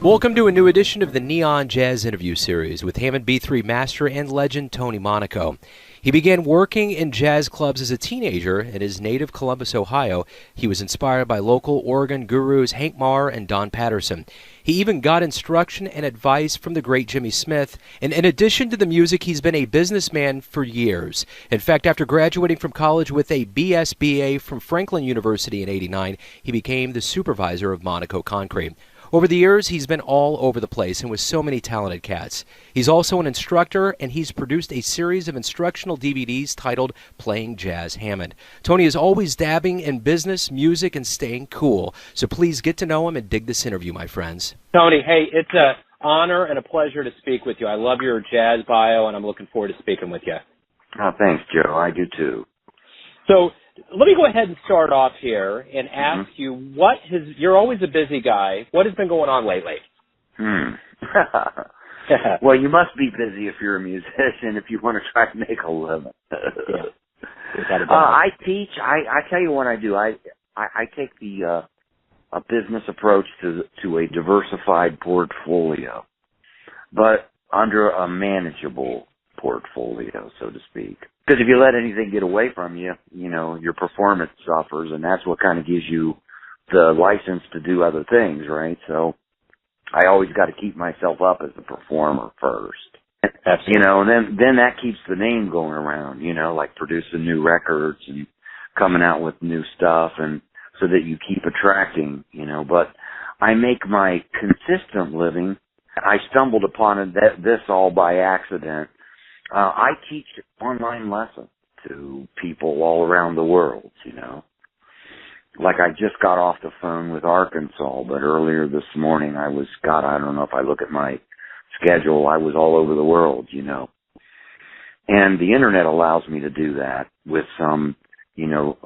Welcome to a new edition of the Neon Jazz Interview Series with Hammond B.3 master and legend Tony Monaco. He began working in jazz clubs as a teenager in his native Columbus, Ohio. He was inspired by local organ gurus Hank Marr and Don Patterson. He even got instruction and advice from the great Jimmy Smith. And in addition to the music, he's been a businessman for years. In fact, after graduating from college with a B.S.B.A. from Franklin University in '89, he became the supervisor of Monaco Concrete. Over the years, he's been all over the place and with so many talented cats. He's also an instructor, and he's produced a series of instructional DVDs titled Playing Jazz Hammond. Tony is always dabbing in business, music, and staying cool. So please get to know him and dig this interview, my friends. Tony, hey, it's an honor and a pleasure to speak with you. I love your jazz bio, and I'm looking forward to speaking with you. Oh, thanks, Joe. I do too. So let me go ahead and start off here and ask you, you're always a busy guy. What has been going on lately? Well, you must be busy if you're a musician, if you want to try to make a living. I teach. I tell you what I do. I take a business approach to a diversified portfolio, but under a manageable portfolio, so to speak. Because if you let anything get away from you, you know, your performance suffers, and that's what kind of gives you the license to do other things, right? So I always got to keep myself up as a performer first. Absolutely. You know, and then that keeps the name going around, you know, like producing new records and coming out with new stuff, and so that you keep attracting, you know. But I make my consistent living. I stumbled upon this all by accident. I teach online lessons to people all around the world, you know. Like I just got off the phone with Arkansas, but earlier this morning I don't know if I look at my schedule, I was all over the world, you know. And the internet allows me to do that with some, you know,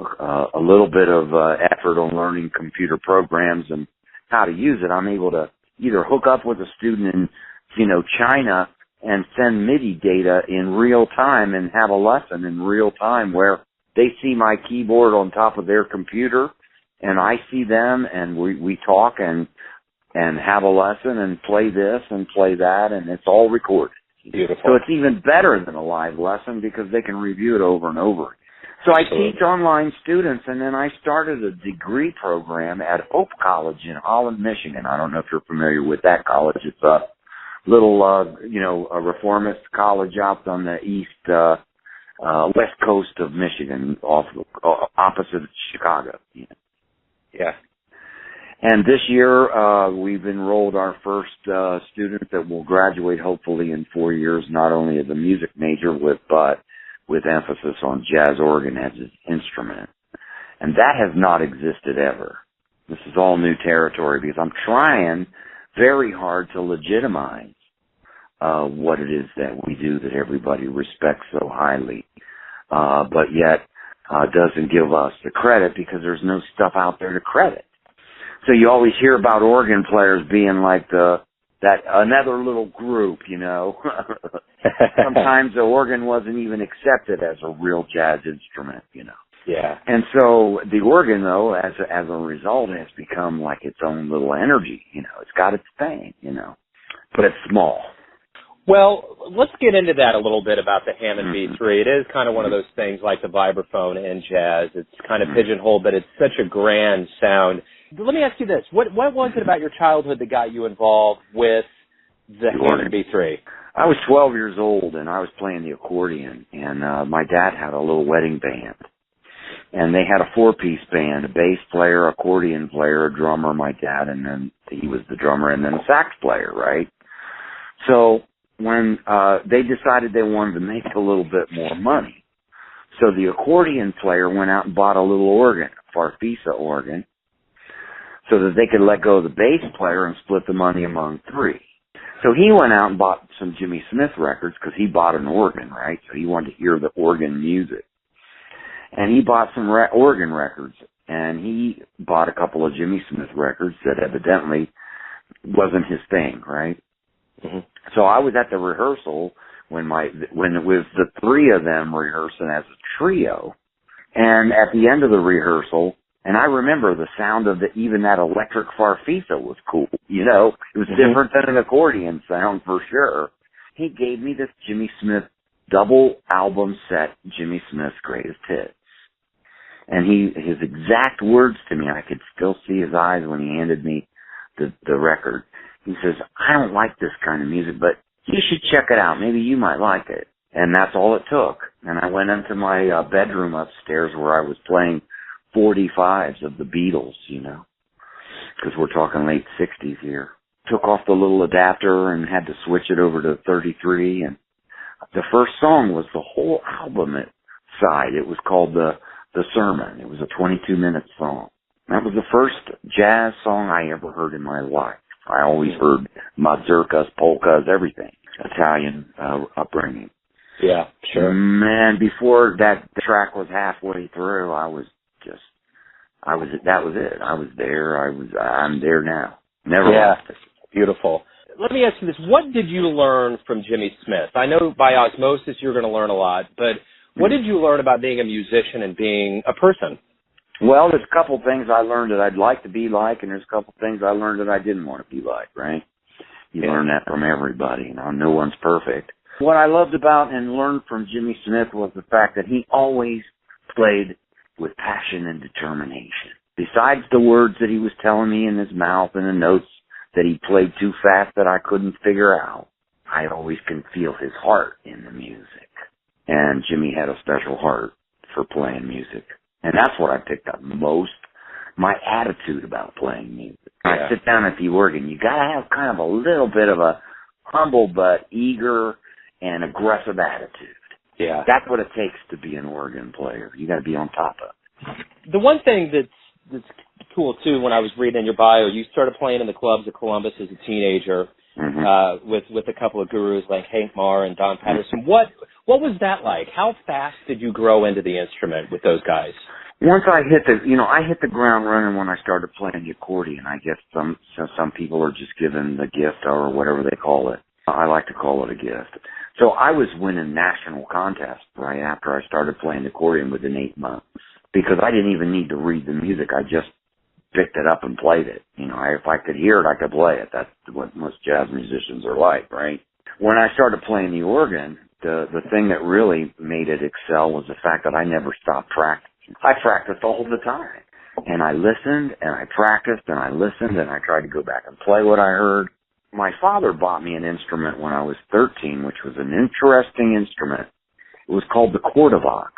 a little bit of effort on learning computer programs and how to use it. I'm able to either hook up with a student in, you know, China and send MIDI data in real time and have a lesson in real time where they see my keyboard on top of their computer and I see them, and we talk and have a lesson and play this and play that, and it's all recorded. Beautiful. So it's even better than a live lesson because they can review it over and over. So I teach online students, and then I started a degree program at Hope College in Holland, Michigan. I don't know if you're familiar with that college. It's a little, you know, a reformist college out on the west coast of Michigan, opposite Chicago. Yeah. And this year, we've enrolled our first student that will graduate hopefully in 4 years, not only as a music major, but with emphasis on jazz organ as an instrument. And that has not existed ever. This is all new territory because I'm trying very hard to legitimize what it is that we do that everybody respects so highly, but yet doesn't give us the credit because there's no stuff out there to credit. So you always hear about organ players being like that another little group, you know. Sometimes the organ wasn't even accepted as a real jazz instrument, you know. Yeah. And so the organ, though, as a result, has become like its own little energy, you know. It's got its thing, you know, but it's small. Well, let's get into that a little bit about the Hammond B3. It is kind of one of those things like the vibraphone in jazz. It's kind of pigeonholed, but it's such a grand sound. Let me ask you this. What was it about your childhood that got you involved with the Hammond B3? I was 12 years old, and I was playing the accordion, and my dad had a little wedding band. And they had a four-piece band, a bass player, accordion player, a drummer, my dad, and then he was the drummer, and then a sax player, right? So when they decided they wanted to make a little bit more money, so the accordion player went out and bought a little organ, a Farfisa organ, so that they could let go of the bass player and split the money among three. So he went out and bought some Jimmy Smith records because he bought an organ, right? So he wanted to hear the organ music. And he bought some organ records, and he bought a couple of Jimmy Smith records that evidently wasn't his thing, right? Mm-hmm. So I was at the rehearsal when it was the three of them rehearsing as a trio, and at the end of the rehearsal, and I remember the sound of even that electric farfisa was cool, you know? It was different than an accordion sound for sure. He gave me this Jimmy Smith double album set, Jimmy Smith's Greatest Hits. And his exact words to me, I could still see his eyes when he handed me the record. He says, I don't like this kind of music, but you should check it out. Maybe you might like it. And that's all it took. And I went into my bedroom upstairs where I was playing 45s of the Beatles, you know, because we're talking late 60s here. Took off the little adapter and had to switch it over to 33. And the first song was the whole album side. It was called The Sermon. It was a 22-minute song. That was the first jazz song I ever heard in my life. I always heard mazurkas, polkas, everything. Italian upbringing. Yeah, sure. Man, before that track was halfway through, that was it. I was there. I'm there now. Never left it. Beautiful. Let me ask you this. What did you learn from Jimmy Smith? I know by osmosis you're going to learn a lot, but what did you learn about being a musician and being a person? Well, there's a couple things I learned that I'd like to be like, and there's a couple things I learned that I didn't want to be like, right? You learn that from everybody. You know, no one's perfect. What I loved about and learned from Jimmy Smith was the fact that he always played with passion and determination. Besides the words that he was telling me in his mouth and the notes that he played too fast that I couldn't figure out, I always can feel his heart in the music. And Jimmy had a special heart for playing music. And that's what I picked up most, my attitude about playing music. When I sit down at the organ, you got to have kind of a little bit of a humble but eager and aggressive attitude. Yeah. That's what it takes to be an organ player. You got to be on top of it. The one thing that's cool, too, when I was reading in your bio, you started playing in the clubs of Columbus as a teenager with a couple of gurus like Hank Marr and Don Patterson. What was that like? How fast did you grow into the instrument with those guys? Once I hit the ground running when I started playing the accordion. I guess some people are just given the gift or whatever they call it. I like to call it a gift. So I was winning national contests right after I started playing the accordion within 8 months because I didn't even need to read the music. I just picked it up and played it. You know, if I could hear it, I could play it. That's what most jazz musicians are like, right? When I started playing the organ, the thing that really made it excel was the fact that I never stopped practicing. I practiced all the time. And I listened, and I practiced, and I listened, and I tried to go back and play what I heard. My father bought me an instrument when I was 13, which was an interesting instrument. It was called the Cordavox.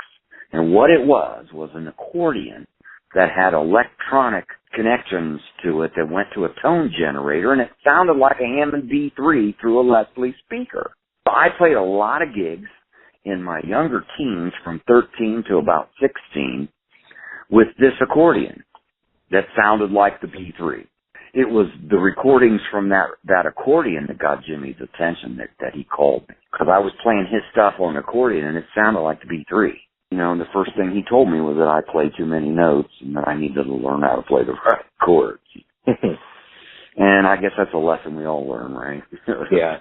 And what it was an accordion that had electronic connections to it that went to a tone generator, and it sounded like a Hammond B-3 through a Leslie speaker. I played a lot of gigs in my younger teens from 13 to about 16 with this accordion that sounded like the B-3. It was the recordings from that accordion that got Jimmy's attention that he called me. Because I was playing his stuff on the accordion, and it sounded like the B-3. You know, and the first thing he told me was that I played too many notes and that I needed to learn how to play the right chords. And I guess that's a lesson we all learn, right? Yeah.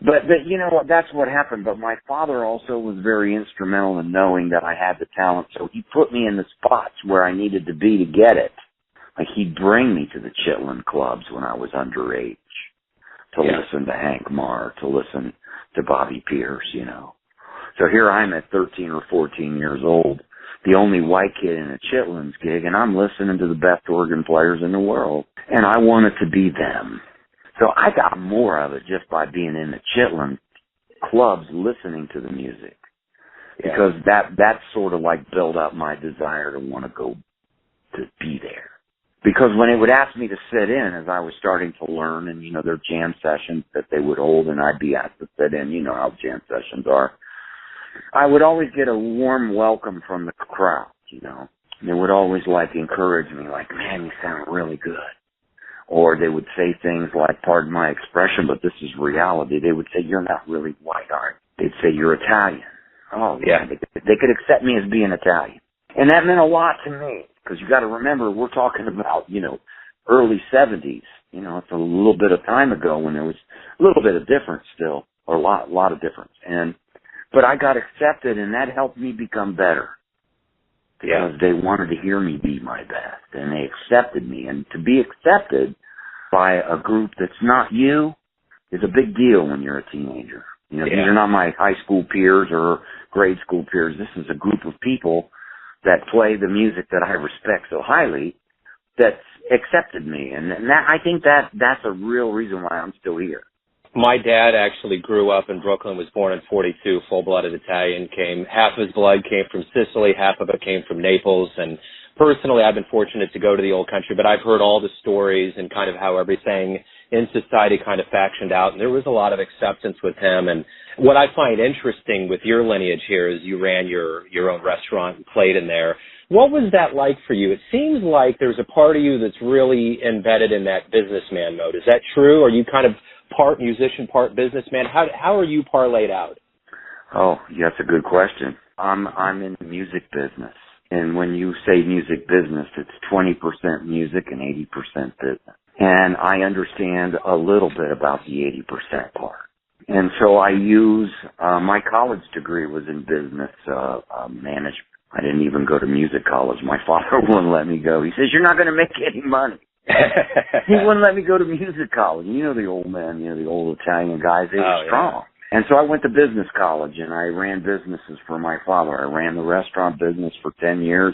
But you know what, that's what happened. But my father also was very instrumental in knowing that I had the talent, so he put me in the spots where I needed to be to get it. Like he'd bring me to the Chitlin clubs when I was underage to listen to Hank Marr, to listen to Bobby Pierce, you know. So here I'm at 13 or 14 years old, the only white kid in a Chitlin's gig, and I'm listening to the best organ players in the world. And I wanted to be them. So I got more of it just by being in the Chitlin clubs listening to the music. Because that sort of like built up my desire to want to go to be there. Because when it would ask me to sit in as I was starting to learn, and, you know, their jam sessions that they would hold, and I'd be asked to sit in, you know how jam sessions are, I would always get a warm welcome from the crowd, you know. They would always, like, encourage me, like, man, you sound really good. Or they would say things like, pardon my expression, but this is reality. They would say, you're not really white, are you? They'd say, you're Italian. Oh, yeah. They could accept me as being Italian. And that meant a lot to me, because you got to remember, we're talking about, you know, early 70s. You know, it's a little bit of time ago when there was a little bit of difference still, or a lot of difference. But I got accepted, and that helped me become better because they wanted to hear me be my best, and they accepted me. And to be accepted by a group that's not you is a big deal when you're a teenager. You know, these are not my high school peers or grade school peers. This is a group of people that play the music that I respect so highly that's accepted me. And that, I think that's a real reason why I'm still here. My dad actually grew up in Brooklyn, was born in 42, full-blooded Italian, half of his blood came from Sicily, half of it came from Naples, and personally I've been fortunate to go to the old country, but I've heard all the stories and kind of how everything in society kind of factioned out, and there was a lot of acceptance with him. And what I find interesting with your lineage here is you ran your own restaurant and played in there. What was that like for you? It seems like there's a part of you that's really embedded in that businessman mode. Is that true? Are you kind of part musician, part businessman? How are you parlayed out? Oh, yeah, that's a good question. I'm in the music business. And when you say music business, it's 20% music and 80% business. And I understand a little bit about the 80% part. And so I use, my college degree was in business management. I didn't even go to music college. My father wouldn't let me go. He says, you're not going to make any money. He wouldn't let me go to music college. You know the old men, the old Italian guys, they were strong. Yeah. And so I went to business college, and I ran businesses for my father. I ran the restaurant business for 10 years,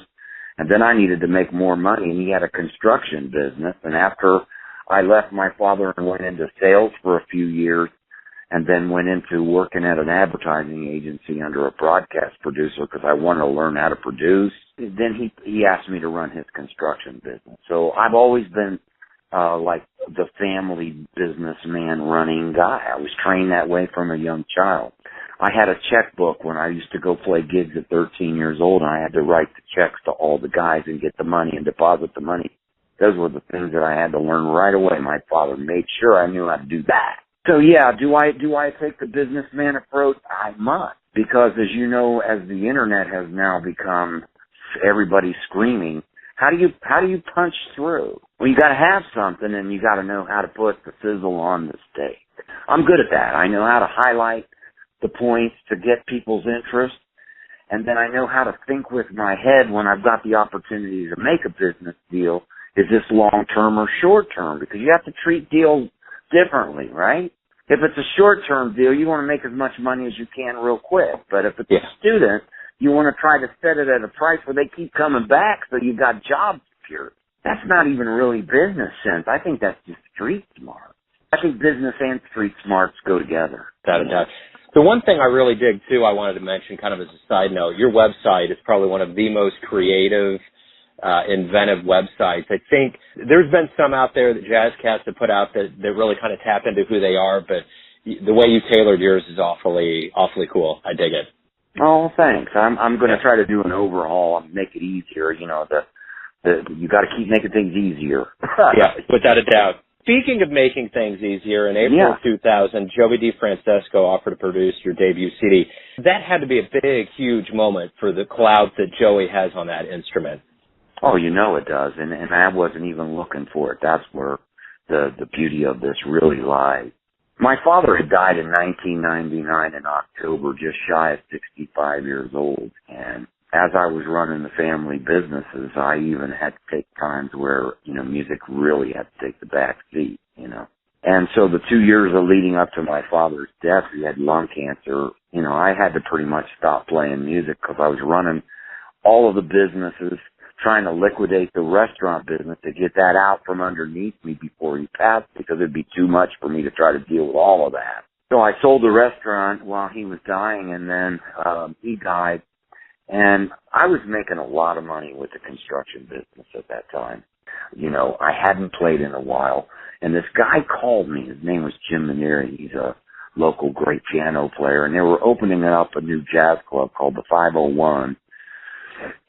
and then I needed to make more money, and he had a construction business. And after I left my father and went into sales for a few years, and then went into working at an advertising agency under a broadcast producer because I wanted to learn how to produce. Then he asked me to run his construction business. So I've always been like the family businessman running guy. I was trained that way from a young child. I had a checkbook when I used to go play gigs at 13 years old, and I had to write the checks to all the guys and get the money and deposit the money. Those were the things that I had to learn right away. My father made sure I knew how to do that. So yeah, do I take the businessman approach? I must, because as you know, as the internet has now become, everybody screaming, how do you punch through? Well, you got to have something, and you got to know how to put the sizzle on the steak. I'm good at that. I know how to highlight the points to get people's interest, and then I know how to think with my head when I've got the opportunity to make a business deal. Is this long-term or short-term? Because you have to treat deals differently, right? If it's a short-term deal, you want to make as much money as you can real quick. But if it's a student, you want to try to set it at a price where they keep coming back so you got job security. That's not even really business sense. I think that's just street smart. I think business and street smarts go together. The one thing I really dig, too, I wanted to mention kind of as a side note, your website is probably one of the most creative, inventive websites. I think there's been some out there that jazz cats have put out that really kind of tap into who they are, but the way you tailored yours is awfully cool. I dig it. Oh, thanks. I'm going to try to do an overhaul and make it easier. You know, you got to keep making things easier. Yeah, without a doubt. Speaking of making things easier, in April of 2000, Joey DeFrancesco offered to produce your debut CD. That had to be a big, huge moment for the clout that Joey has on that instrument. Oh, you know it does, and I wasn't even looking for it. That's where the beauty of this really lies. My father had died in 1999 in October, just shy of 65 years old, and as I was running the family businesses, I even had to take times where, music really had to take the back seat, And so the 2 years leading up to my father's death, he had lung cancer, I had to pretty much stop playing music because I was running all of the businesses, trying to liquidate the restaurant business to get that out from underneath me before he passed, because it'd be too much for me to try to deal with all of that. So I sold the restaurant while he was dying, and then he died, and I was making a lot of money with the construction business at that time. I hadn't played in a while, and this guy called me. His name was Jim Maneri. He's a local great piano player, and they were opening up a new jazz club called the 501.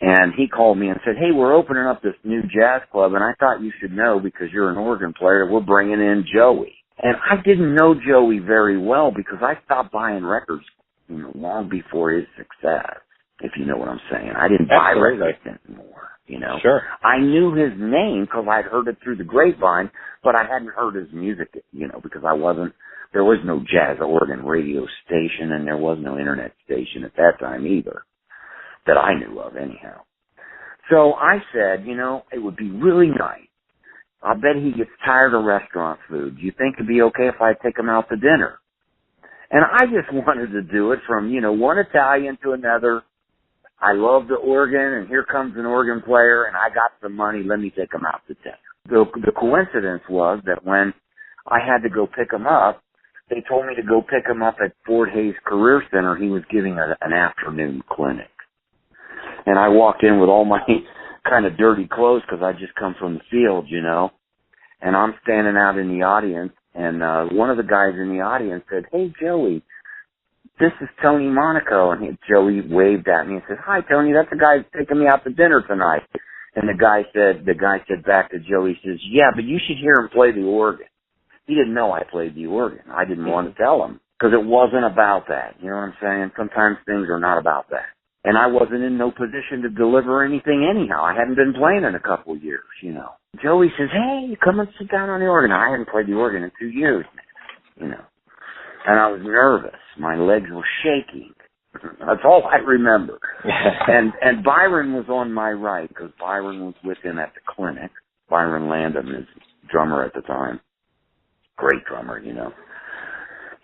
And he called me and said, hey, we're opening up this new jazz club, and I thought you should know because you're an organ player, we're bringing in Joey. And I didn't know Joey very well because I stopped buying records long before his success, if you know what I'm saying. I didn't buy records anymore. you know. Sure. I knew his name because I'd heard it through the grapevine, but I hadn't heard his music, you know, because there was no jazz organ radio station, and there was no internet station at that time either, that I knew of anyhow. So I said, you know, it would be really nice. I bet he gets tired of restaurant food. Do you think it'd be okay if I take him out to dinner? And I just wanted to do it from, you know, one Italian to another. I love the organ, and here comes an organ player, and I got some money. Let me take him out to dinner. The coincidence was that when I had to go pick him up, they told me to go pick him up at Fort Hayes Career Center. He was giving an afternoon clinic. And I walked in with all my kind of dirty clothes because I just come from the field, you know. And I'm standing out in the audience, and one of the guys in the audience said, "Hey, Joey, this is Tony Monaco." And Joey waved at me and said, "Hi, Tony, that's the guy who's taking me out to dinner tonight." And the guy said back to Joey, he says, "Yeah, but you should hear him play the organ." He didn't know I played the organ. I didn't want to tell him because it wasn't about that. You know what I'm saying? Sometimes things are not about that. And I wasn't in no position to deliver anything anyhow. I hadn't been playing in a couple of years, you know. Joey says, "Hey, come and sit down on the organ." I hadn't played the organ in 2 years, man, you know. And I was nervous. My legs were shaking. That's all I remember. And Byron was on my right because Byron was with him at the clinic. Byron Landon, his drummer at the time. Great drummer, you know.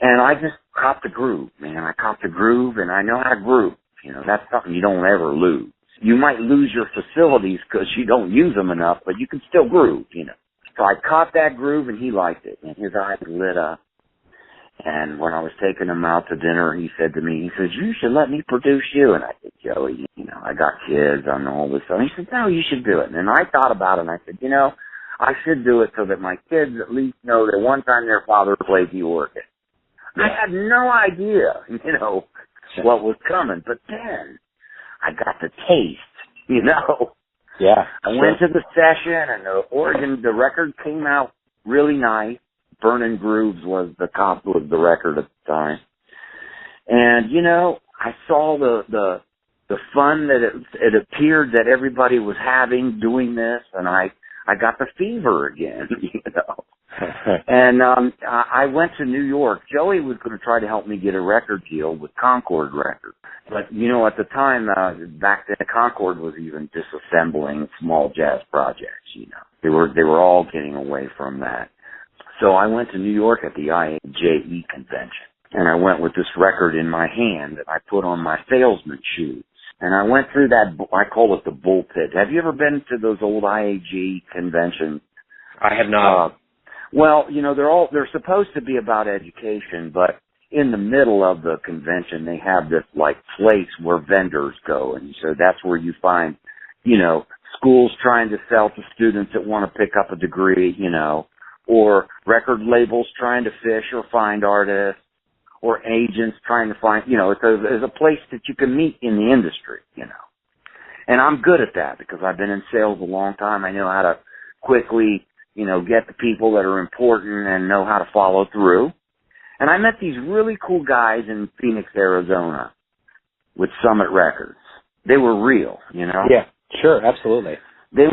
And I just copped the groove, man. I copped the groove, and I know how to groove. You know, that's something you don't ever lose. You might lose your facilities because you don't use them enough, but you can still groove, you know. So I caught that groove, and he liked it, and his eyes lit up. And when I was taking him out to dinner, he said to me, he says, "You should let me produce you." And I said, "Joey, you know, I got kids, I know all this stuff." And he said, "No, you should do it." And I thought about it, and I said, you know, I should do it so that my kids at least know that one time their father played the organ. Yeah. I had no idea, you know, what was coming. But then I got the taste, you know. Yeah. I went to the session, and the record came out really nice. Burning Grooves was the record at the time. And, you know, I saw the fun that it appeared that everybody was having doing this, and I got the fever again, you know. And I went to New York. Joey was going to try to help me get a record deal with Concord Records. But, you know, at the time, back then, Concord was even disassembling small jazz projects, you know. They were all getting away from that. So I went to New York at the IAJE convention. And I went with this record in my hand that I put on my salesman shoes. And I went through that, I call it the bullpit. Have you ever been to those old IAG conventions? I have not. Well, you know, they're supposed to be about education, but in the middle of the convention, they have this, like, place where vendors go. And so that's where you find, you know, schools trying to sell to students that want to pick up a degree, you know, or record labels trying to fish or find artists, or agents trying to find, you know, there's a place that you can meet in the industry, you know. And I'm good at that because I've been in sales a long time. I know how to quickly, you know, get the people that are important and know how to follow through. And I met these really cool guys in Phoenix, Arizona with Summit Records. They were real, you know. Yeah, sure, absolutely. They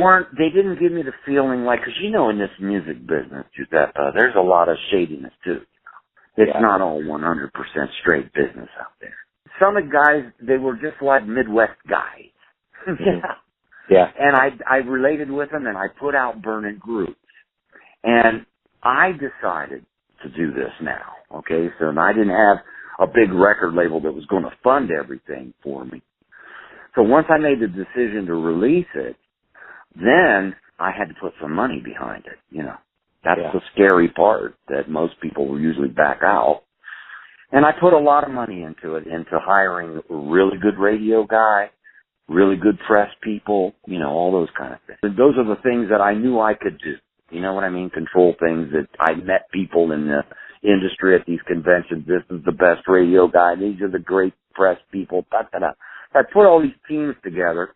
didn't give me the feeling like, because you know in this music business, Giuseppe, there's a lot of shadiness too. It's not all 100% straight business out there. Summit guys, they were just like Midwest guys. Yeah. And I related with them, and I put out Burning Grooves. And I decided to do this now, okay? So I didn't have a big record label that was going to fund everything for me. So once I made the decision to release it, then I had to put some money behind it, you know. That's the scary part that most people will usually back out. And I put a lot of money into it, into hiring a really good radio guy, really good press people, you know, all those kind of things. And those are the things that I knew I could do. You know what I mean? Control things that I met people in the industry at these conventions. This is the best radio guy. These are the great press people. I put all these teams together.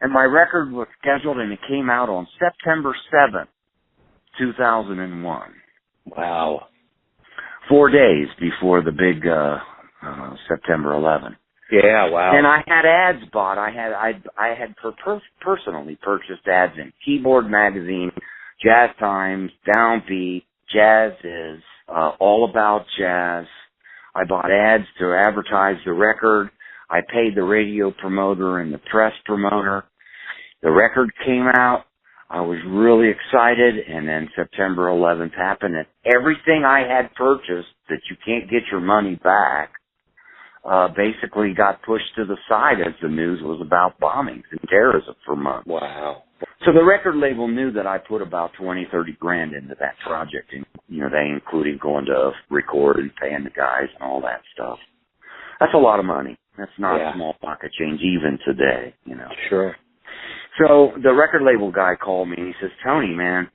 And my record was scheduled, and it came out on September 7th, 2001. Wow. 4 days before the big September 11th. Yeah, wow. And I had ads bought. I had personally purchased ads in Keyboard Magazine, Jazz Times, Downbeat, Jazz Is, All About Jazz. I bought ads to advertise the record. I paid the radio promoter and the press promoter. The record came out. I was really excited, and then September 11th happened, and everything I had purchased that you can't get your money back basically got pushed to the side as the news was about bombings and terrorism for months. Wow. So the record label knew that I put about 20, 30 grand into that project, and, they including going to record and paying the guys and all that stuff. That's a lot of money. That's not small pocket change even today, Sure. So the record label guy called me and he says, Tony, man,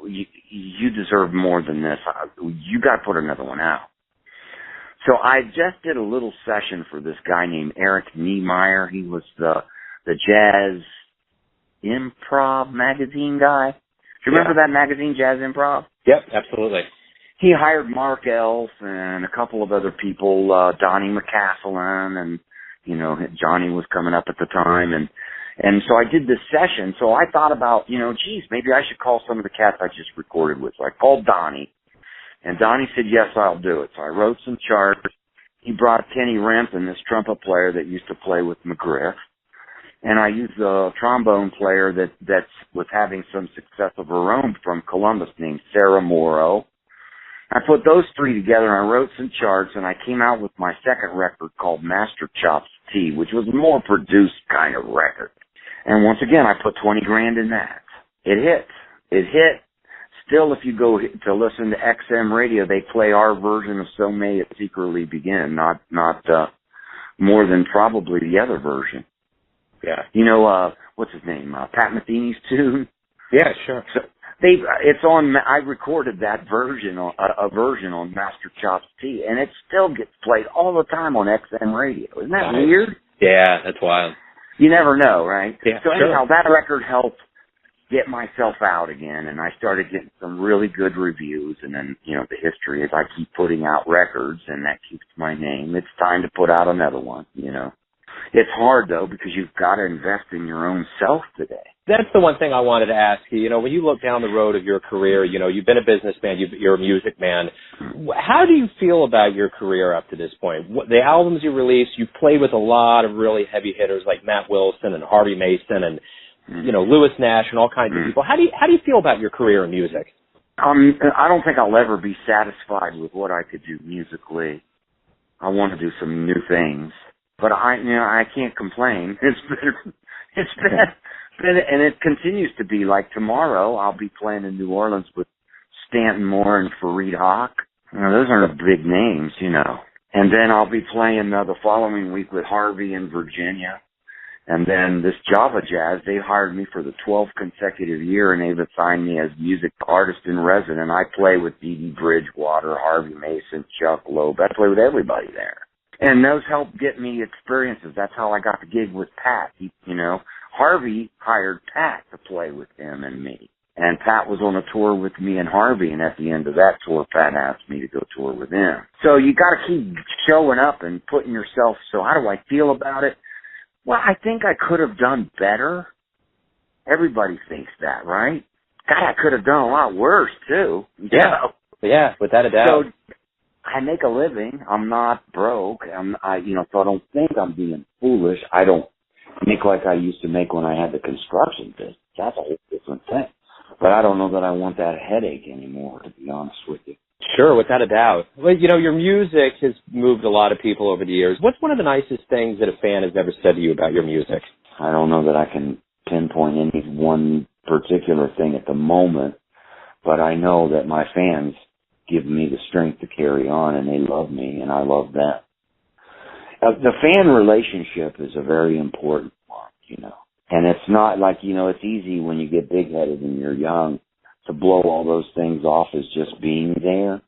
you deserve more than this. You got to put another one out. So I just did a little session for this guy named Eric Niemeyer. He was the Jazz Improv magazine guy. Do you remember that magazine, Jazz Improv? Yep, absolutely. He hired Mark Elf and a couple of other people, Donnie McCaslin, and, Johnny was coming up at the time. And so I did this session. So I thought about, geez, maybe I should call some of the cats I just recorded with. So I called Donnie. And Donnie said, yes, I'll do it. So I wrote some charts. He brought Kenny Rampton, this trumpet player that used to play with McGriff. And I used a trombone player that was having some success of her own from Columbus named Sarah Morrow. I put those three together and I wrote some charts, and I came out with my second record called Master Chops T, which was a more produced kind of record. And once again, I put 20 grand in that. It hit. Still, if you go to listen to XM radio, they play our version of So May It Secretly Begin, not more than probably the other version. Yeah. What's his name? Pat Metheny's tune? Yeah, sure. So it's on, I recorded that version, a version on Master Chops T, and it still gets played all the time on XM radio. Isn't that weird? Yeah, that's wild. You never know, right? Yeah, so anyhow, that record helped get myself out again, and I started getting some really good reviews, and then, the history is I keep putting out records, and that keeps my name. It's time to put out another one, It's hard, though, because you've got to invest in your own self today. That's the one thing I wanted to ask you. When you look down the road of your career, you've been a businessman, you're a music man. How do you feel about your career up to this point? The albums you released, you've played with a lot of really heavy hitters like Matt Wilson and Harvey Mason and, Lewis Nash and all kinds of people. How do you feel about your career in music? I don't think I'll ever be satisfied with what I could do musically. I want to do some new things. But I can't complain. It's been, and it continues to be. Like tomorrow, I'll be playing in New Orleans with Stanton Moore and Fareed Haq. Those aren't big names, And then I'll be playing the following week with Harvey in Virginia. And then this Java Jazz, they hired me for the 12th consecutive year, and they've assigned me as music artist in resident. I play with Dee Dee Bridgewater, Harvey Mason, Chuck Loeb. I play with everybody there. And those help get me experiences. That's how I got the gig with Pat. Harvey hired Pat to play with him and me. And Pat was on a tour with me and Harvey, and at the end of that tour, Pat asked me to go tour with him. So you got to keep showing up and putting yourself. So how do I feel about it? Well, I think I could have done better. Everybody thinks that, right? God, I could have done a lot worse, too. Yeah, without a doubt. So I make a living. I'm not broke. So I don't think I'm being foolish. I don't make like I used to make when I had the construction business. That's a whole different thing. But I don't know that I want that headache anymore, to be honest with you. Sure, without a doubt. Well, your music has moved a lot of people over the years. What's one of the nicest things that a fan has ever said to you about your music? I don't know that I can pinpoint any one particular thing at the moment, but I know that my fans give me the strength to carry on, and they love me, and I love them. The fan relationship is a very important one, And it's not like, it's easy when you get big-headed and you're young to blow all those things off as just being there.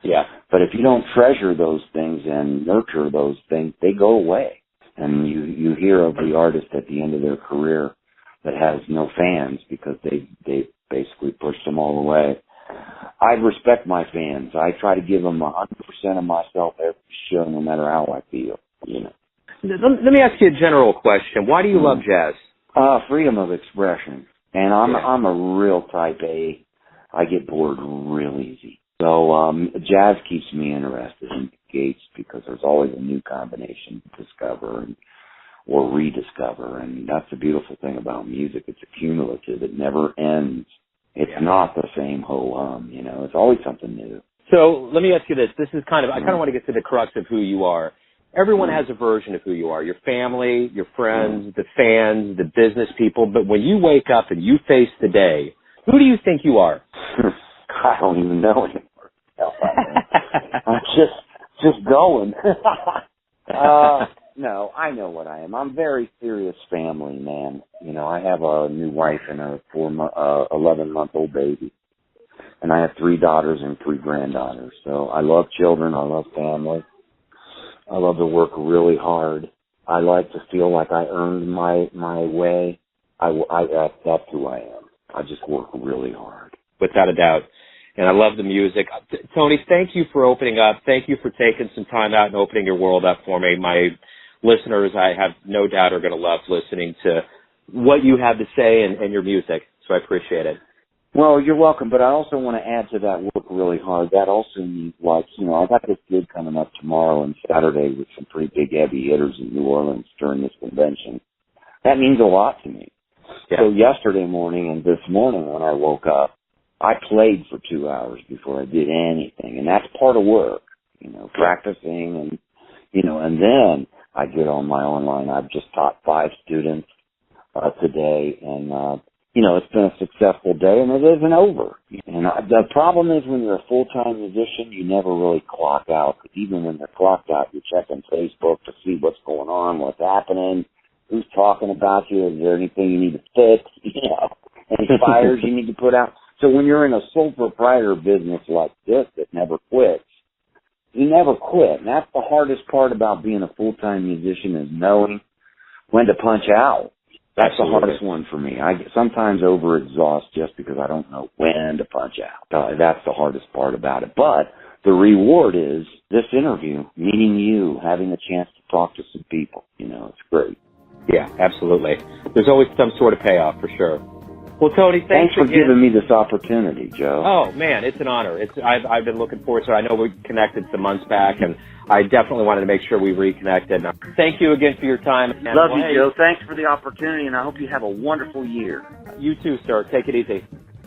Yeah. But if you don't treasure those things and nurture those things, they go away. And you hear of the artist at the end of their career that has no fans because they basically pushed them all away. I respect my fans. I try to give them 100% of myself every show, no matter how I feel. you know. Let me ask you a general question. Why do you love jazz? Freedom of expression. And I'm a real type A. I get bored real easy. So jazz keeps me interested and engaged because there's always a new combination to discover or rediscover. And that's the beautiful thing about music. It's accumulative. It never ends. It's not the same ho-hum, you know. It's always something new. So let me ask you this. This is I kind of want to get to the crux of who you are. Everyone has a version of who you are. Your family, your friends, the fans, the business people. But when you wake up and you face the day, who do you think you are? I don't even know anymore. I'm just going. No, I know what I am. I'm very serious family man. You know, I have a new wife and a 11-month-old baby. And I have 3 daughters and 3 granddaughters. So I love children. I love family. I love to work really hard. I like to feel like I earned my way. That's who I am. I just work really hard. Without a doubt. And I love the music. Tony, thank you for opening up. Thank you for taking some time out and opening your world up for me. My listeners, I have no doubt, are going to love listening to what you have to say and your music. So I appreciate it. Well, you're welcome, but I also want to add to that work really hard. That also means, like, you know, I got this gig coming up tomorrow and Saturday with some pretty big heavy hitters in New Orleans during this convention. That means a lot to me. Yeah. So yesterday morning and this morning when I woke up, I played for 2 hours before I did anything, and that's part of work, you know, practicing and, you know, and then I get on my online. I've just taught 5 students today, and you know, it's been a successful day, and it isn't over. And the problem is when you're a full-time musician, you never really clock out. Even when you're clocked out, you're checking Facebook to see what's going on, what's happening, who's talking about you, is there anything you need to fix, you know, any fires you need to put out. So when you're in a sole proprietor business like this that never quits, you never quit. And that's the hardest part about being a full-time musician is knowing when to punch out. That's the hardest one for me. I sometimes overexhaust just because I don't know when to punch out. That's the hardest part about it. But the reward is this interview, meeting you, having a chance to talk to some people. You know, it's great. Yeah, absolutely. There's always some sort of payoff for sure. Well, Tony, thanks for giving me this opportunity, Joe. Oh, man, it's an honor. I've been looking forward to it. I know we connected some months back, and I definitely wanted to make sure we reconnected. Thank you again for your time. Love you, Joe. Thanks for the opportunity, and I hope you have a wonderful year. You too, sir. Take it easy.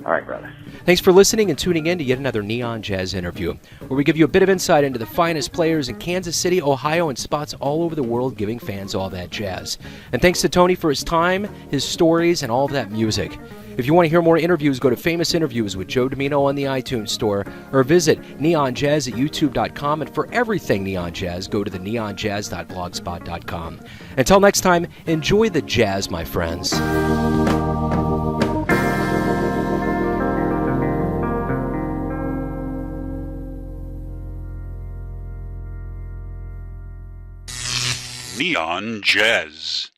All right, brother. Thanks for listening and tuning in to yet another Neon Jazz interview, where we give you a bit of insight into the finest players in Kansas City, Ohio, and spots all over the world, giving fans all that jazz. And thanks to Tony for his time, his stories, and all of that music. If you want to hear more interviews, go to Famous Interviews with Joe Domino on the iTunes Store, or visit neonjazz at youtube.com. And for everything Neon Jazz, go to the neonjazz.blogspot.com. Until next time, enjoy the jazz, my friends. Neon Jazz.